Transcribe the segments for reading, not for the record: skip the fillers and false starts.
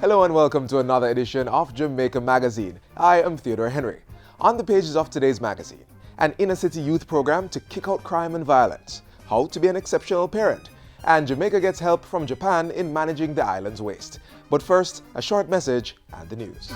Hello and welcome to another edition of Jamaica Magazine. I am Theodore Henry. On the pages of today's magazine, an inner-city youth program to kick out crime and violence, how to be an exceptional parent, and Jamaica gets help from Japan in managing the island's waste. But first, a short message and the news.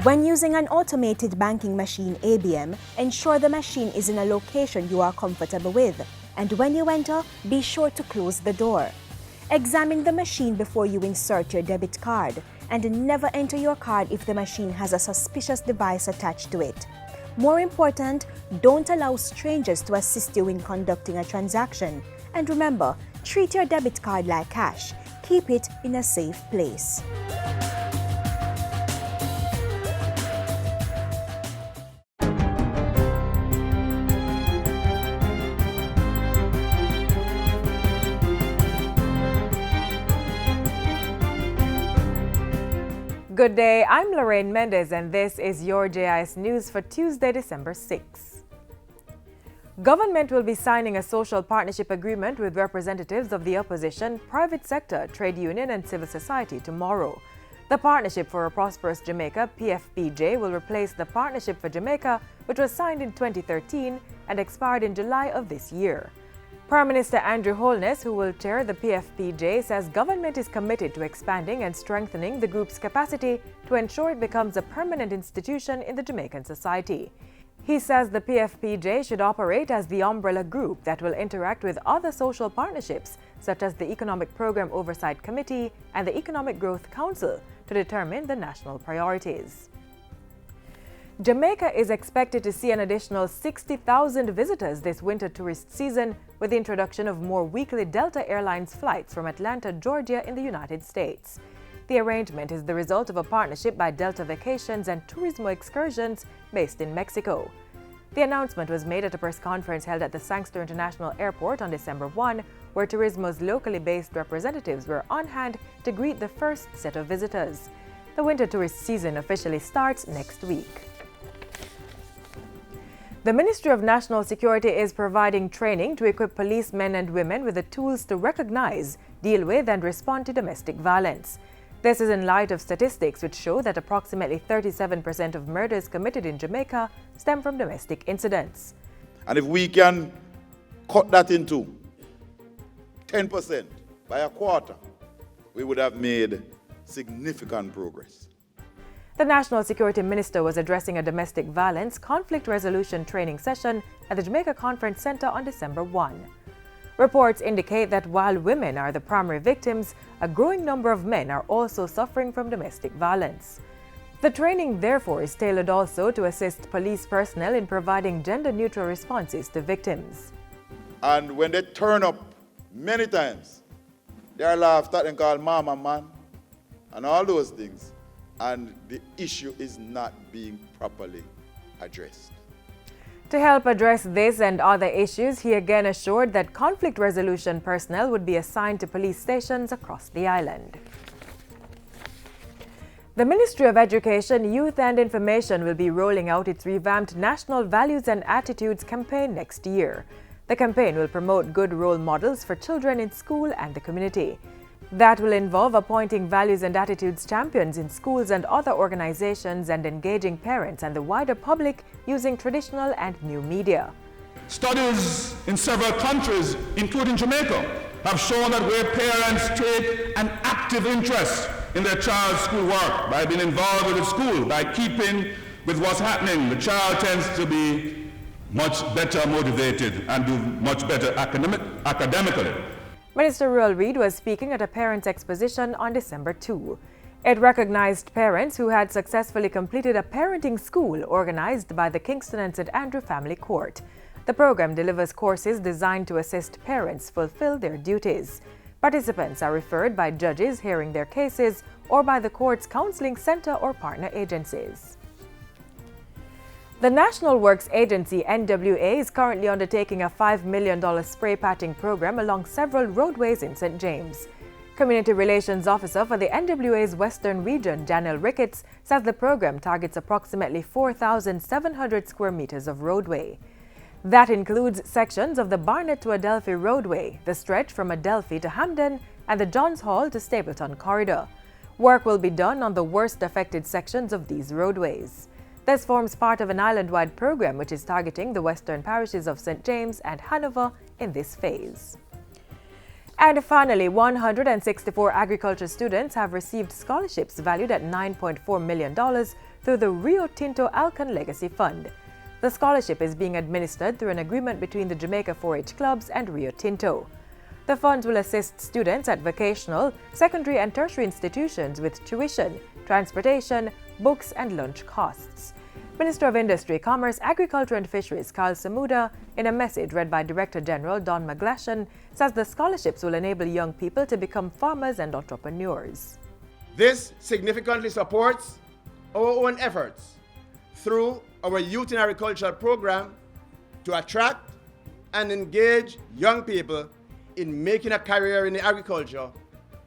When using an automated banking machine ABM, ensure the machine is in a location you are comfortable with, and when you enter, be sure to close the door. Examine the machine before you insert your debit card, and never enter your card if the machine has a suspicious device attached to it. More important, don't allow strangers to assist you in conducting a transaction. And remember, treat your debit card like cash. Keep it in a safe place. Good day, I'm Lorraine Mendez and this is your JIS News for Tuesday, December 6. Government will be signing a social partnership agreement with representatives of the opposition, private sector, trade union and civil society tomorrow. The Partnership for a Prosperous Jamaica, PFPJ, will replace the Partnership for Jamaica, which was signed in 2013 and expired in July of this year. Prime Minister Andrew Holness, who will chair the PFPJ, says government is committed to expanding and strengthening the group's capacity to ensure it becomes a permanent institution in the Jamaican society. He says the PFPJ should operate as the umbrella group that will interact with other social partnerships, such as the Economic Program Oversight Committee and the Economic Growth Council, to determine the national priorities. Jamaica is expected to see an additional 60,000 visitors this winter tourist season with the introduction of more weekly Delta Airlines flights from Atlanta, Georgia in the United States. The arrangement is the result of a partnership by Delta Vacations and Turismo Excursions based in Mexico. The announcement was made at a press conference held at the Sangster International Airport on December 1, where Turismo's locally based representatives were on hand to greet the first set of visitors. The winter tourist season officially starts next week. The Ministry of National Security is providing training to equip policemen and women with the tools to recognize, deal with, and respond to domestic violence. This is in light of statistics which show that approximately 37% of murders committed in Jamaica stem from domestic incidents. And if we can cut that into 10% by a quarter, we would have made significant progress. The National Security Minister was addressing a domestic violence conflict resolution training session at the Jamaica Conference Center on December 1. Reports indicate that while women are the primary victims, a growing number of men are also suffering from domestic violence. The training, therefore, is tailored also to assist police personnel in providing gender-neutral responses to victims. And when they turn up, many times, they are laughed at and called mama, man, and all those things. And the issue is not being properly addressed. To help address this and other issues, he again assured that conflict resolution personnel would be assigned to police stations across the island. The Ministry of Education, Youth and Information will be rolling out its revamped National Values and Attitudes campaign next year. The campaign will promote good role models for children in school and the community. That will involve appointing values and attitudes champions in schools and other organizations and engaging parents and the wider public using traditional and new media. Studies in several countries, including Jamaica, have shown that where parents take an active interest in their child's schoolwork by being involved with the school, by keeping with what's happening, the child tends to be much better motivated and do much better academically. Minister Ruel Reid was speaking at a parents' exposition on December 2. It recognized parents who had successfully completed a parenting school organized by the Kingston and St. Andrew Family Court. The program delivers courses designed to assist parents fulfill their duties. Participants are referred by judges hearing their cases or by the court's counseling center or partner agencies. The National Works Agency, NWA, is currently undertaking a $5 million spray patching program along several roadways in St. James. Community Relations Officer for the NWA's Western Region, Daniel Ricketts, says the program targets approximately 4,700 square meters of roadway. That includes sections of the Barnet to Adelphi roadway, the stretch from Adelphi to Hamden, and the Johns Hall to Stapleton corridor. Work will be done on the worst affected sections of these roadways. This forms part of an island-wide program which is targeting the western parishes of St. James and Hanover in this phase. And finally, 164 agriculture students have received scholarships valued at $9.4 million through the Rio Tinto Alcon Legacy Fund. The scholarship is being administered through an agreement between the Jamaica 4-H clubs and Rio Tinto. The funds will assist students at vocational, secondary and tertiary institutions with tuition, transportation, books and lunch costs. Minister of Industry, Commerce, Agriculture and Fisheries Carl Samuda, in a message read by Director General Don McGlashan, says the scholarships will enable young people to become farmers and entrepreneurs. This significantly supports our own efforts through our Youth in Agriculture program to attract and engage young people in making a career in the agriculture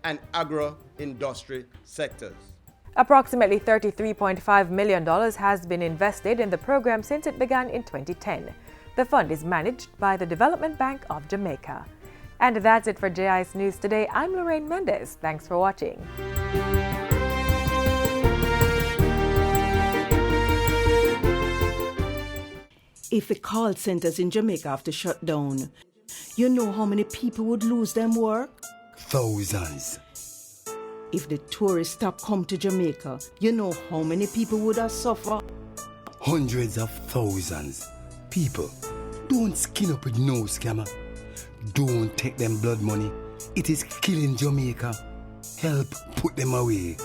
and agro-industry sectors. Approximately $33.5 million has been invested in the program since it began in 2010. The fund is managed by the Development Bank of Jamaica. And that's it for JIS News Today. I'm Lorraine Mendez. Thanks for watching. If the call centers in Jamaica have to shut down, you know how many people would lose their work? Thousands. If the tourists stop come to Jamaica, you know how many people would have suffer? Hundreds of thousands. People, don't skin up with no scammer. Don't take them blood money. It is killing Jamaica. Help put them away.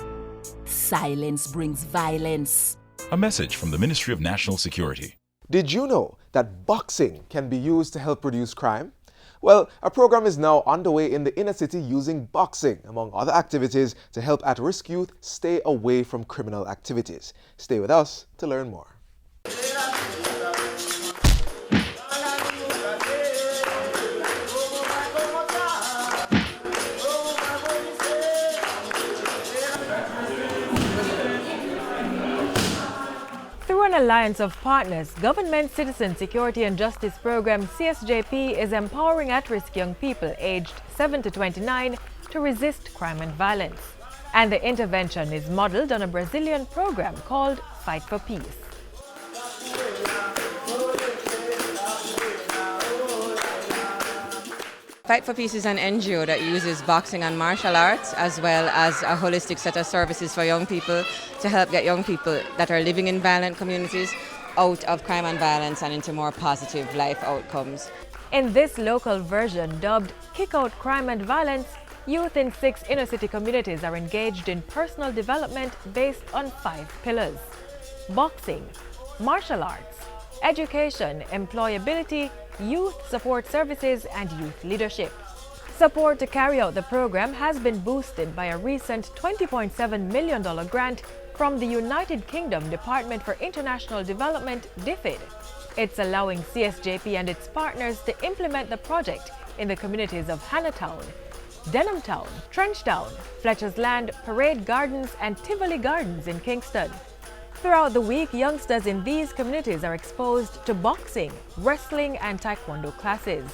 Silence brings violence. A message from the Ministry of National Security. Did you know that boxing can be used to help reduce crime? Well, a program is now underway in the inner city using boxing, among other activities, to help at-risk youth stay away from criminal activities. Stay with us to learn more. Through an alliance of partners, Government Citizen Security and Justice Program CSJP is empowering at-risk young people aged 7 to 29 to resist crime and violence. And the intervention is modeled on a Brazilian program called Fight for Peace. Fight for Peace is an NGO that uses boxing and martial arts as well as a holistic set of services for young people to help get young people that are living in violent communities out of crime and violence and into more positive life outcomes. In this local version, dubbed Kick Out Crime and Violence, youth in 6 inner-city communities are engaged in personal development based on 5 pillars: boxing, martial arts, education, employability, youth support services, and youth leadership. Support to carry out the program has been boosted by a recent $20.7 million grant from the United Kingdom Department for International Development, DFID. It's allowing CSJP and its partners to implement the project in the communities of Hannahtown, Denhamtown, Trenchtown, Fletcher's Land, Parade Gardens, and Tivoli Gardens in Kingston. Throughout the week, youngsters in these communities are exposed to boxing, wrestling, and taekwondo classes,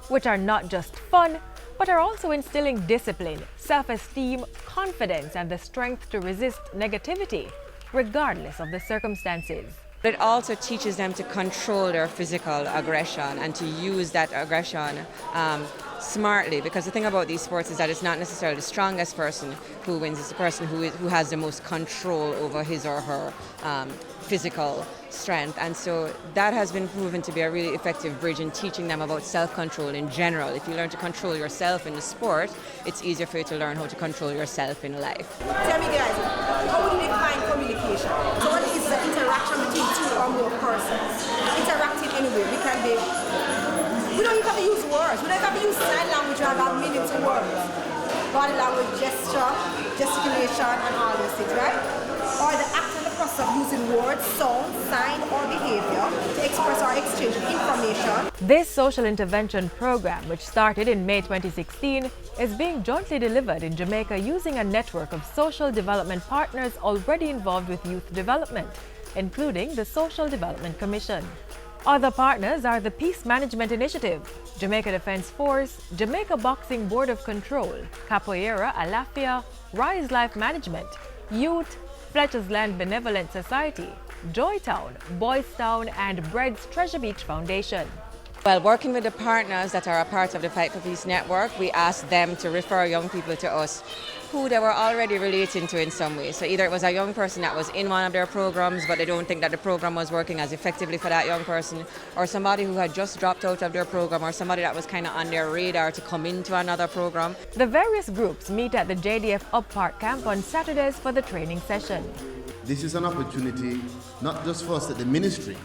which are not just fun, but are also instilling discipline, self-esteem, confidence, and the strength to resist negativity, regardless of the circumstances. It also teaches them to control their physical aggression and to use that aggression smartly, because the thing about these sports is that it's not necessarily the strongest person who wins, it's the person who has the most control over his or her physical strength. And so that has been proven to be a really effective bridge in teaching them about self-control in general. If you learn to control yourself in the sport, it's easier for you to learn how to control yourself in life. Tell me guys, how would you define communication? So what is the interaction between 2 or more persons? Interacting anyway, we don't even have to use words. We don't have to use sign language or have meaning to words. Body language, gesture, gesticulation, and all those things, right? Or the act and the process of using words, sound, sign, or behavior to express or exchange information. This social intervention program, which started in May 2016, is being jointly delivered in Jamaica using a network of social development partners already involved with youth development, including the Social Development Commission. Other partners are the Peace Management Initiative, Jamaica Defence Force, Jamaica Boxing Board of Control, Capoeira Alafia, Rise Life Management, Youth, Fletcher's Land Benevolent Society, Joytown, Boys Town, and Bread's Treasure Beach Foundation. Well, working with the partners that are a part of the Fight for Peace network, we asked them to refer young people to us who they were already relating to in some way. So either it was a young person that was in one of their programs, but they don't think that the program was working as effectively for that young person, or somebody who had just dropped out of their program, or somebody that was kind of on their radar to come into another program. The various groups meet at the JDF Up Park camp on Saturdays for the training session. This is an opportunity, not just for us at the ministry,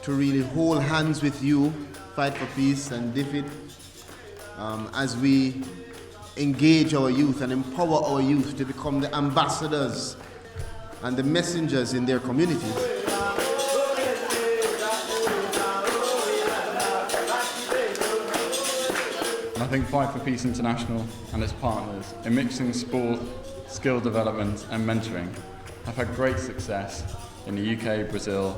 to really hold hands with you, Fight for Peace and DFID, as we engage our youth and empower our youth to become the ambassadors and the messengers in their communities. I think Fight for Peace International and its partners in mixing sport, skill development and mentoring have had great success in the UK, Brazil,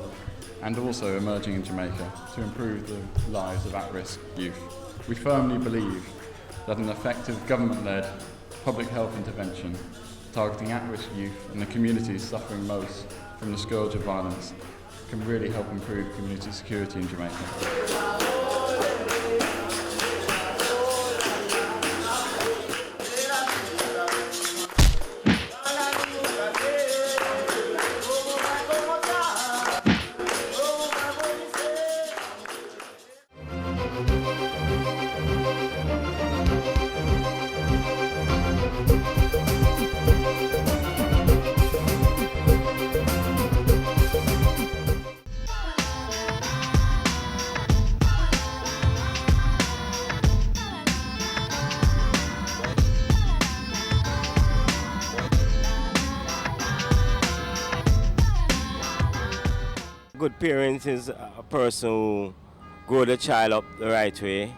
and also emerging in Jamaica to improve the lives of at-risk youth. We firmly believe that an effective government-led public health intervention targeting at-risk youth and the communities suffering most from the scourge of violence can really help improve community security in Jamaica. Good parent is a person who grow the child up the right way,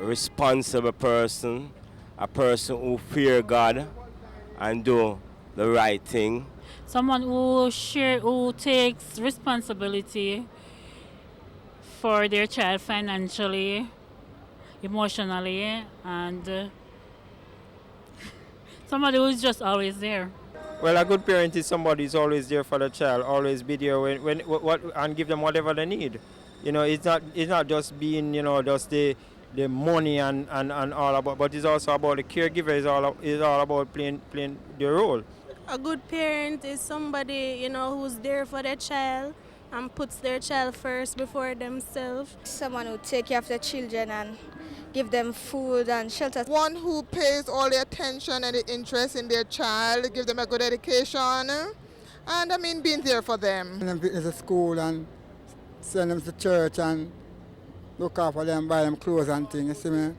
a responsible person, a person who fear God and do the right thing. Someone who takes responsibility for their child financially, emotionally, and somebody who's just always there. Well, a good parent is somebody who's always there for the child, always be there and give them whatever they need. You know, it's not just being, just the money and all about, but it's also about the caregiver. Is all about playing the role. A good parent is somebody, who's there for their child and puts their child first before themselves. Someone who takes care of their children and give them food and shelter. One who pays all the attention and the interest in their child, give them a good education, and being there for them. Send them to school and send them to church and look after them, buy them clothes and things, you see me?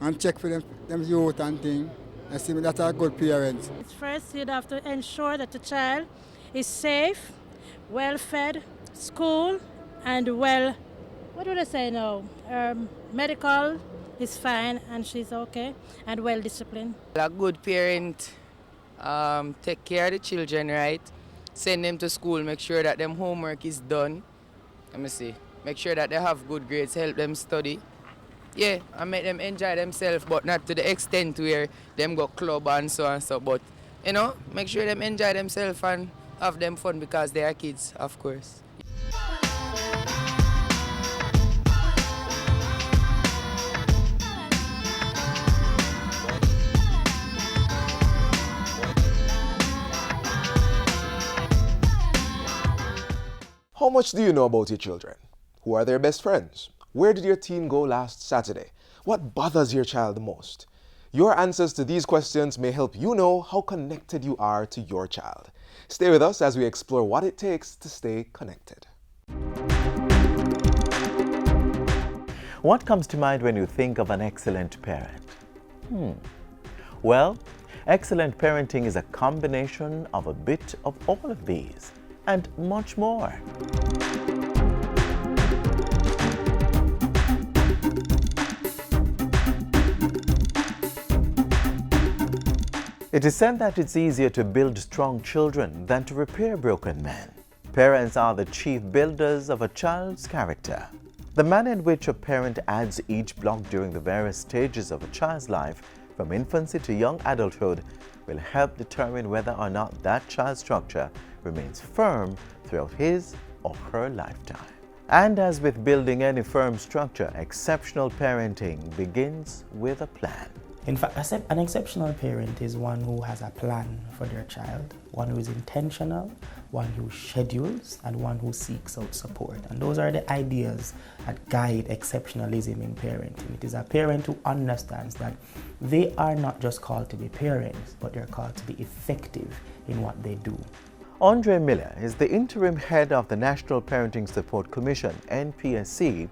And check for them youth and things. You see me? That's a good parent. First, you'd have to ensure that the child is safe, well-fed, school, and what do they say now? Medical is fine and she's okay and well disciplined. A good parent take care of the children, right? Send them to school, make sure that them homework is done. Make sure that they have good grades, help them study. Yeah, and make them enjoy themselves, but not to the extent where them go club and so and so. But, make sure them enjoy themselves and have them fun because they are kids, of course. How much do you know about your children? Who are their best friends? Where did your teen go last Saturday? What bothers your child the most? Your answers to these questions may help you know how connected you are to your child. Stay with us as we explore what it takes to stay connected. What comes to mind when you think of an excellent parent? Well, excellent parenting is a combination of a bit of all of these and much more. It is said that it's easier to build strong children than to repair broken men. Parents are the chief builders of a child's character. The manner in which a parent adds each block during the various stages of a child's life, from infancy to young adulthood, will help determine whether or not that child's structure remains firm throughout his or her lifetime. And as with building any firm structure, exceptional parenting begins with a plan. In fact, an exceptional parent is one who has a plan for their child, one who is intentional, one who schedules, and one who seeks out support. And those are the ideas that guide exceptionalism in parenting. It is a parent who understands that they are not just called to be parents, but they're called to be effective in what they do. Andre Miller is the interim head of the National Parenting Support Commission, NPSC,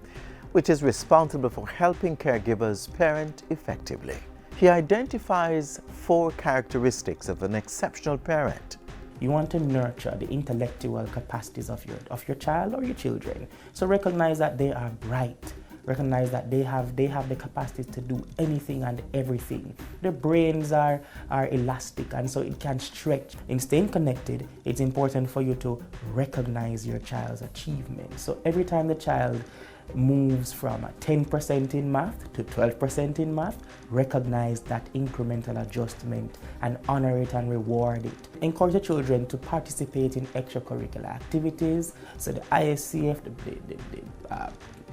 which is responsible for helping caregivers parent effectively. He identifies 4 characteristics of an exceptional parent. You want to nurture the intellectual capacities of your child or your children. So recognize that they are bright. Recognize that they have the capacity to do anything and everything. Their brains are elastic, and so it can stretch. In staying connected, it's important for you to recognize your child's achievements. So every time the child moves from 10% in math to 12% in math, recognize that incremental adjustment and honor it and reward it. Encourage the children to participate in extracurricular activities. So the ISCF, the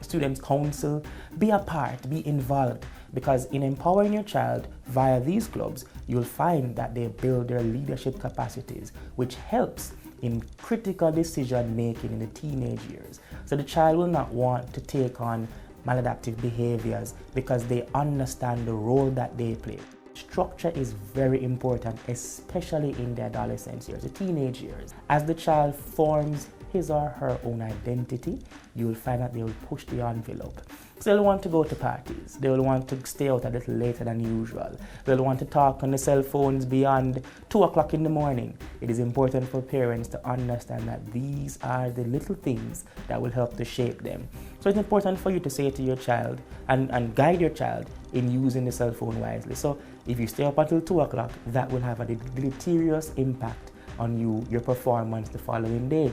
Students' Council, be a part, be involved, because in empowering your child via these clubs, you'll find that they build their leadership capacities, which helps in critical decision making in the teenage years. So the child will not want to take on maladaptive behaviors because they understand the role that they play. Structure is very important, especially in the adolescence years, the teenage years. As the child forms his or her own identity, you will find that they will push the envelope. So they'll want to go to parties. They will want to stay out a little later than usual. They'll want to talk on the cell phones beyond 2 o'clock in the morning. It is important for parents to understand that these are the little things that will help to shape them. So it's important for you to say to your child and guide your child in using the cell phone wisely. So if you stay up until 2 o'clock, that will have a deleterious impact on your performance the following day.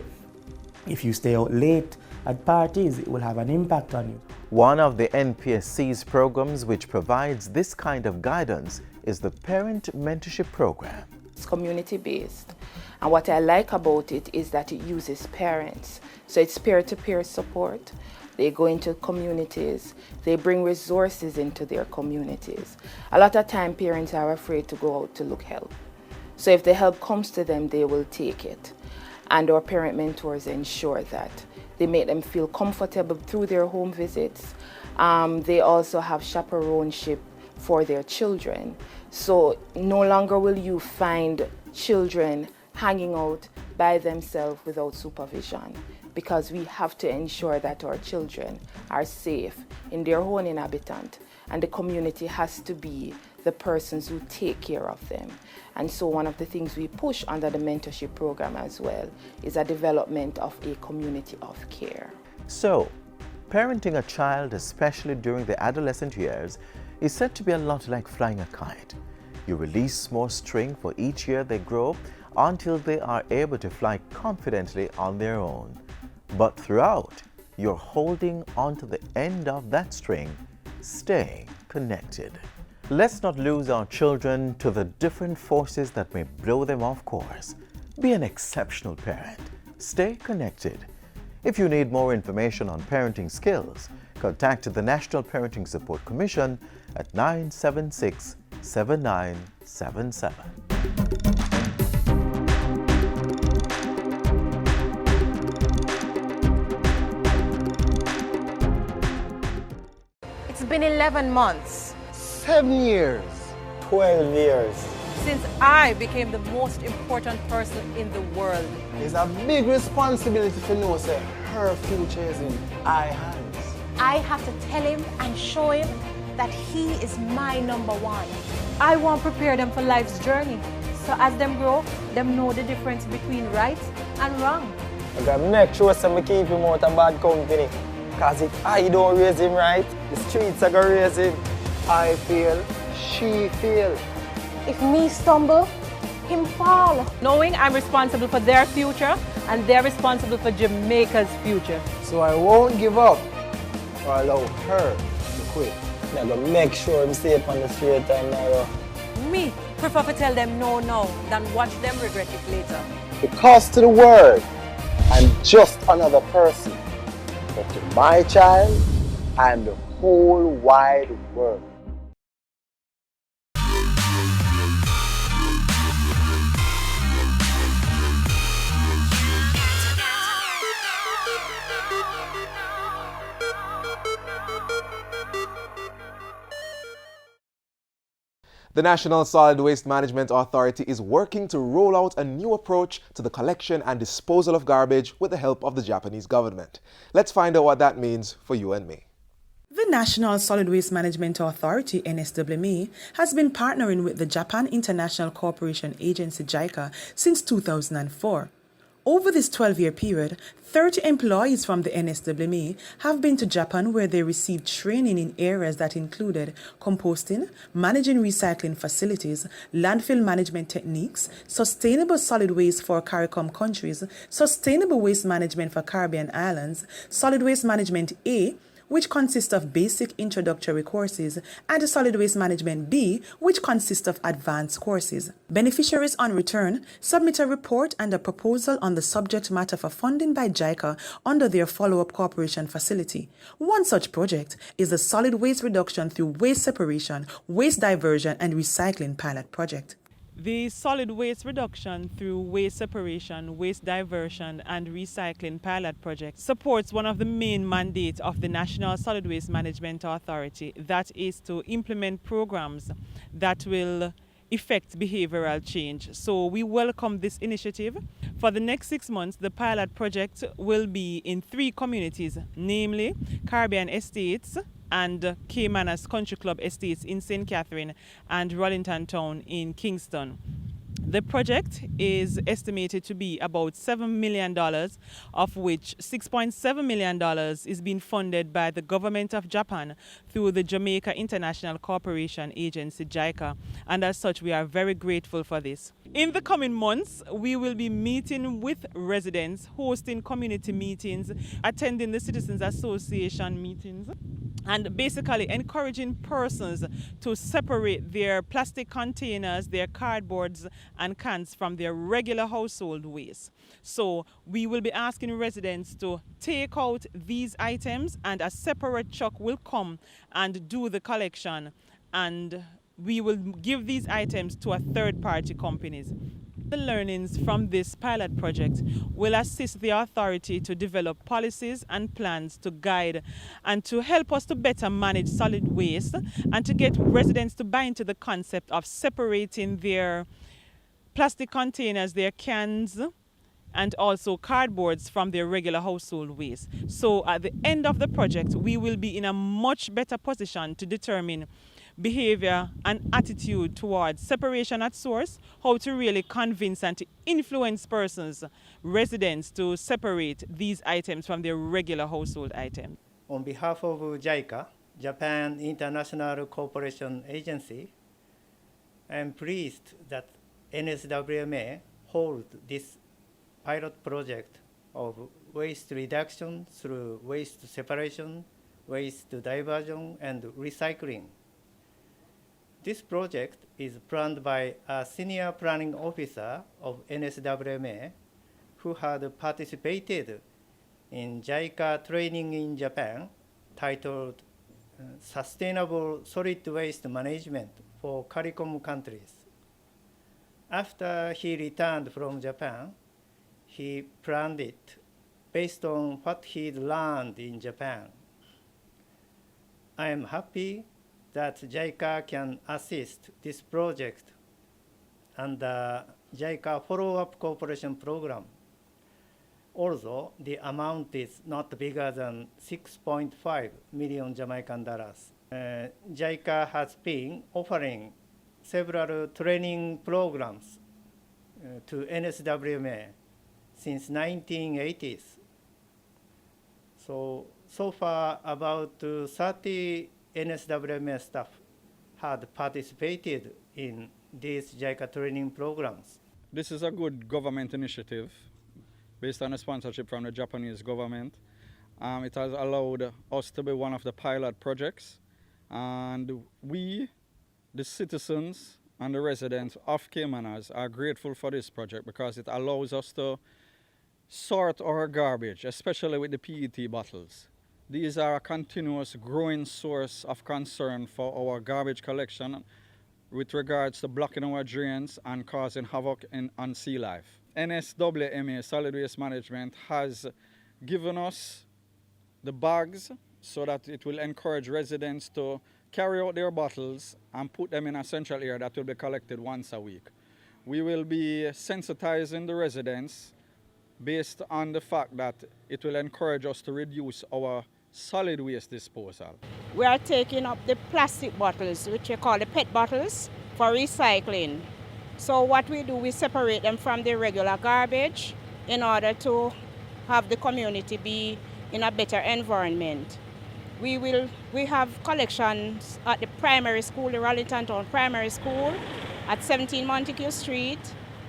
If you stay out late at parties, it will have an impact on you. One of the NPSC's programs which provides this kind of guidance is the Parent Mentorship Program. It's community-based, and what I like about it is that it uses parents. So it's peer-to-peer support. They go into communities, they bring resources into their communities. A lot of time parents are afraid to go out to look help. So if the help comes to them, they will take it. And our parent mentors ensure that. They make them feel comfortable through their home visits. They also have chaperoneship for their children. So no longer will you find children hanging out by themselves without supervision, because we have to ensure that our children are safe in their own inhabitant, and the community has to be the persons who take care of them. And so one of the things we push under the mentorship program as well is a development of a community of care. So, parenting a child, especially during the adolescent years, is said to be a lot like flying a kite. You release more string for each year they grow until they are able to fly confidently on their own. But throughout, you're holding onto the end of that string, staying connected. Let's not lose our children to the different forces that may blow them off course. Be an exceptional parent. Stay connected. If you need more information on parenting skills, contact the National Parenting Support Commission at 976-7977. It's been 11 months. 7 years. 12 years. Since I became the most important person in the world. It's a big responsibility to know that her future is in our hands. I have to tell him and show him that he is my number one. I want to prepare them for life's journey. So as them grow, them know the difference between right and wrong. I gotta make sure I keep him out of bad company. Because if I don't raise him right, the streets are gonna raise him. I feel, she feel. If me stumble, him fall. Knowing I'm responsible for their future and they're responsible for Jamaica's future. So I won't give up or allow her to quit. I'm going to make sure I'm safe on the straight and narrow. Me prefer to tell them no now than watch them regret it later. Because to the world, I'm just another person. But to my child, I'm the whole wide world. The National Solid Waste Management Authority is working to roll out a new approach to the collection and disposal of garbage with the help of the Japanese government. Let's find out what that means for you and me. The National Solid Waste Management Authority, NSWMA, has been partnering with the Japan International Cooperation Agency, JICA, since 2004. Over this 12-year period, 30 employees from the NSWMA have been to Japan where they received training in areas that included composting, managing recycling facilities, landfill management techniques, sustainable solid waste for CARICOM countries, sustainable waste management for Caribbean islands, solid waste management A, which consists of basic introductory courses, and Solid Waste Management B, which consists of advanced courses. Beneficiaries on return submit a report and a proposal on the subject matter for funding by JICA under their follow-up cooperation facility. One such project is the Solid Waste Reduction through Waste Separation, Waste Diversion and Recycling Pilot Project. The Solid Waste Reduction through Waste Separation, Waste Diversion and Recycling Pilot Project supports one of the main mandates of the National Solid Waste Management Authority, that is to implement programs that will effect behavioral change. So we welcome this initiative. For the next 6 months, the pilot project will be in 3 communities, namely Caribbean Estates and Caymanas Country Club Estates in St. Catherine and Rollington Town in Kingston. The project is estimated to be about $7 million, of which $6.7 million is being funded by the government of Japan through the Jamaica International Cooperation Agency, JICA, and as such we are very grateful for this. In the coming months, we will be meeting with residents, hosting community meetings, attending the Citizens Association meetings, and basically encouraging persons to separate their plastic containers, their cardboards and cans from their regular household waste. So we will be asking residents to take out these items and a separate truck will come and do the collection, and we will give these items to a third-party companies. The learnings from this pilot project will assist the authority to develop policies and plans to guide and to help us to better manage solid waste and to get residents to buy into the concept of separating their plastic containers, their cans, and also cardboards from their regular household waste. So at the end of the project, we will be in a much better position to determine behavior and attitude towards separation at source, how to really convince and to influence persons, residents, to separate these items from their regular household items. On behalf of JICA, Japan International Cooperation Agency, I am pleased that NSWMA holds this pilot project of waste reduction through waste separation, waste diversion, and recycling. This project is planned by a senior planning officer of NSWMA who had participated in JICA training in Japan titled Sustainable Solid Waste Management for CARICOM countries. After he returned from Japan, he planned it based on what he'd learned in Japan. I am happy that JICA can assist this project and the JICA follow-up cooperation program, although the amount is not bigger than 6.5 million Jamaican dollars. JICA has been offering several training programs to NSWMA since 1980s. So far about 30 NSWMA staff had participated in these JICA training programs. This is a good government initiative based on a sponsorship from the Japanese government. It has allowed us to be one of the pilot projects, and we, the citizens and the residents of Caymanas, are grateful for this project because it allows us to sort our garbage, especially with the PET bottles. These are a continuous growing source of concern for our garbage collection with regards to blocking our drains and causing havoc on sea life. NSWMA, Solid Waste Management, has given us the bags so that it will encourage residents to carry out their bottles and put them in a central area that will be collected once a week. We will be sensitizing the residents based on the fact that it will encourage us to reduce our solid waste disposal. We are taking up the plastic bottles, which we call the PET bottles, for recycling. So what we do, we separate them from the regular garbage in order to have the community be in a better environment. We have collections at the primary school, the Rallington Town Primary School, at 17 Montego Street,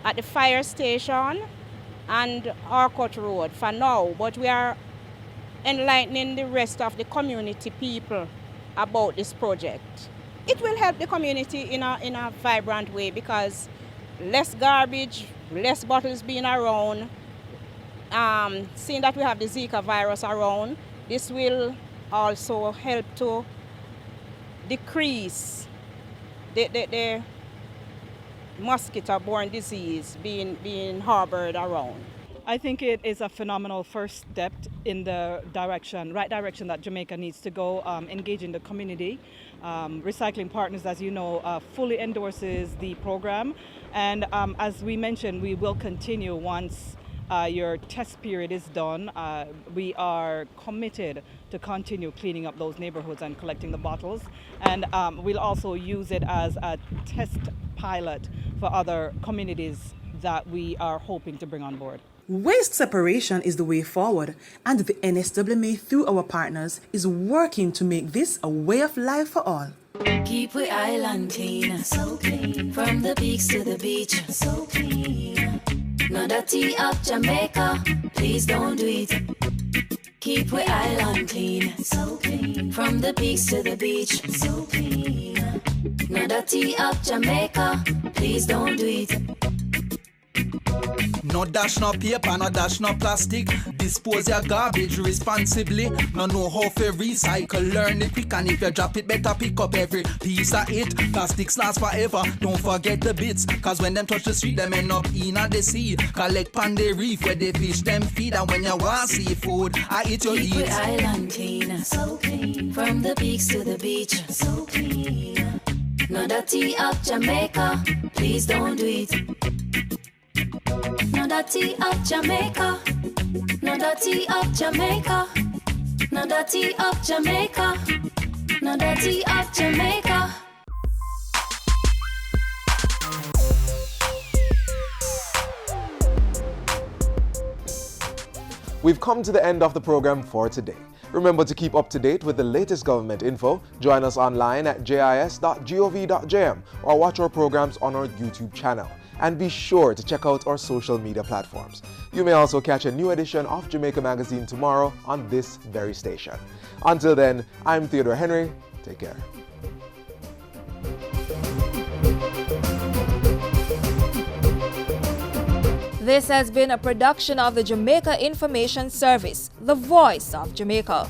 at the fire station, and Arcot Road for now. But we are enlightening the rest of the community people about this project. It will help the community in a vibrant way because less garbage, less bottles being around, seeing that we have the Zika virus around, this will also help to decrease the mosquito-borne disease being harbored around. I think it is a phenomenal first step in the right direction that Jamaica needs to go, engaging the community. Recycling Partners, as you know, fully endorses the program. And as we mentioned, we will continue once your test period is done. We are committed to continue cleaning up those neighborhoods and collecting the bottles. And we'll also use it as a test pilot for other communities that we are hoping to bring on board. Waste separation is the way forward, and the NSWMA, through our partners, is working to make this a way of life for all. Keep we island clean, so clean. From the peaks to the beach, so clean. No dirty up Jamaica, please don't do it. Keep we island clean, so clean. From the peaks to the beach, so clean. No dirty up Jamaica, please don't do it. No dash, no paper, no dash, no plastic. Dispose your garbage responsibly. No know how to recycle, learn it quick. And if you drop it, better pick up every piece of it. Plastics last forever, don't forget the bits. Cause when them touch the street, them end up in the sea. Collect pan the reef where they fish them feed. And when you want seafood, I eat your eat. Keep the island clean, so clean. From the peaks to the beach, so clean. No dirty up Jamaica, please don't do it. No dirty up Jamaica, no dirty up Jamaica, no dirty up Jamaica, no dirty up Jamaica. We've come to the end of the program for today. Remember to keep up to date with the latest government info. Join us online at jis.gov.jm or watch our programs on our YouTube channel. And be sure to check out our social media platforms. You may also catch a new edition of Jamaica Magazine tomorrow on this very station. Until then, I'm Theodore Henry. Take care. This has been a production of the Jamaica Information Service, the voice of Jamaica.